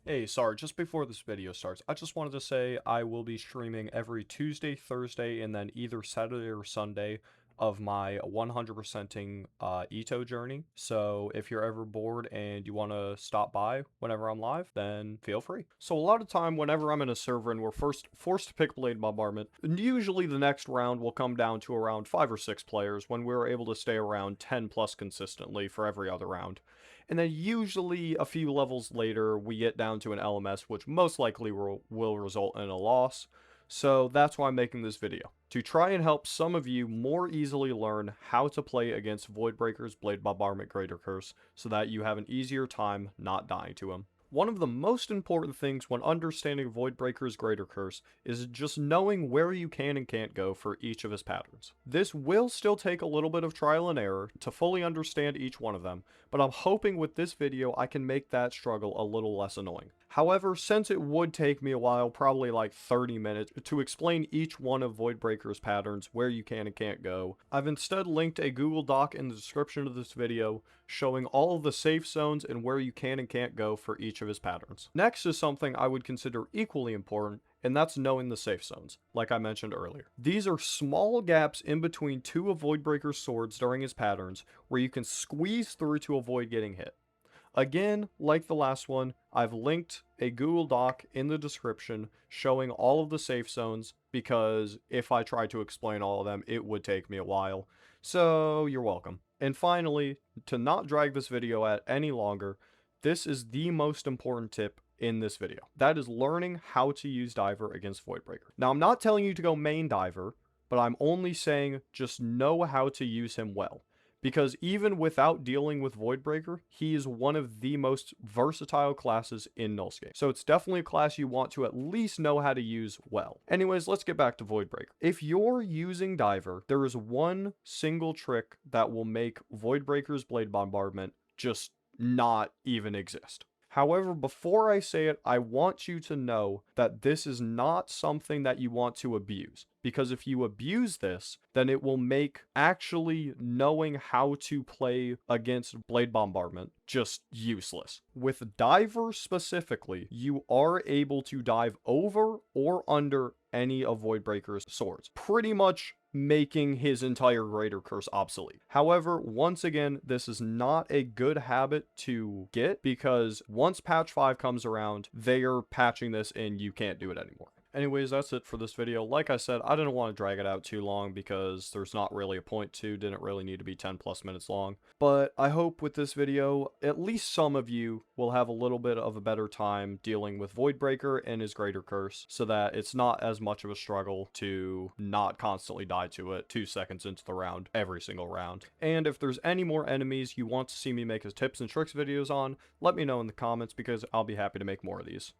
Hey, sorry, just before this video starts, I just wanted to say I will be streaming every Tuesday, Thursday, and then either Saturday or Sunday of my 100%ing Ito journey. So if you're ever bored and you want to stop by whenever I'm live, then feel free. So a lot of time whenever I'm in a server and we're first forced to pick Blade Bombardment, usually the next round will come down to around 5 or 6 players when we're able to stay around 10 plus consistently for every other round. And then usually a few levels later, we get down to an LMS, which most likely will result in a loss. So that's why I'm making this video, to try and help some of you more easily learn how to play against Voidbreakers, Blade Bombardment, Greater Curse, so that you have an easier time not dying to him. One of the most important things when understanding Voidbreaker's Greater Curse is just knowing where you can and can't go for each of his patterns. This will still take a little bit of trial and error to fully understand each one of them, but I'm hoping with this video I can make that struggle a little less annoying. However, since it would take me a while, probably like 30 minutes, to explain each one of Voidbreaker's patterns, where you can and can't go, I've instead linked a Google Doc in the description of this video showing all of the safe zones and where you can and can't go for each of his patterns. Next is something I would consider equally important, and that's knowing the safe zones, like I mentioned earlier. These are small gaps in between two of Voidbreaker's swords during his patterns where you can squeeze through to avoid getting hit. Again, like the last one, I've linked a Google Doc in the description showing all of the safe zones, because if I tried to explain all of them, it would take me a while. So you're welcome. And finally, to not drag this video out any longer, this is the most important tip in this video. That is learning how to use Diver against Voidbreaker. Now, I'm not telling you to go main Diver, but I'm only saying just know how to use him well. Because even without dealing with Voidbreaker, he is one of the most versatile classes in Nullscape. So it's definitely a class you want to at least know how to use well. Anyways, let's get back to Voidbreaker. If you're using Diver, there is one single trick that will make Voidbreaker's Blade Bombardment just not even exist. However, before I say it, I want you to know that this is not something that you want to abuse. Because if you abuse this, then it will make actually knowing how to play against Blade Bombardment just useless. With Diver specifically, you are able to dive over or under any of Voidbreaker's swords, pretty much making his entire Greater Curse obsolete. However, once again, this is not a good habit to get, because once patch 5 comes around, they are patching this and you can't do it anymore. Anyways, that's it for this video. Like I said, I didn't want to drag it out too long because there's not really a point to, didn't really need to be 10 plus minutes long. But I hope with this video, at least some of you will have a little bit of a better time dealing with Voidbreaker and his Greater Curse, so that it's not as much of a struggle to not constantly die to it 2 seconds into the round, every single round. And if there's any more enemies you want to see me make tips and tricks videos on, let me know in the comments, because I'll be happy to make more of these.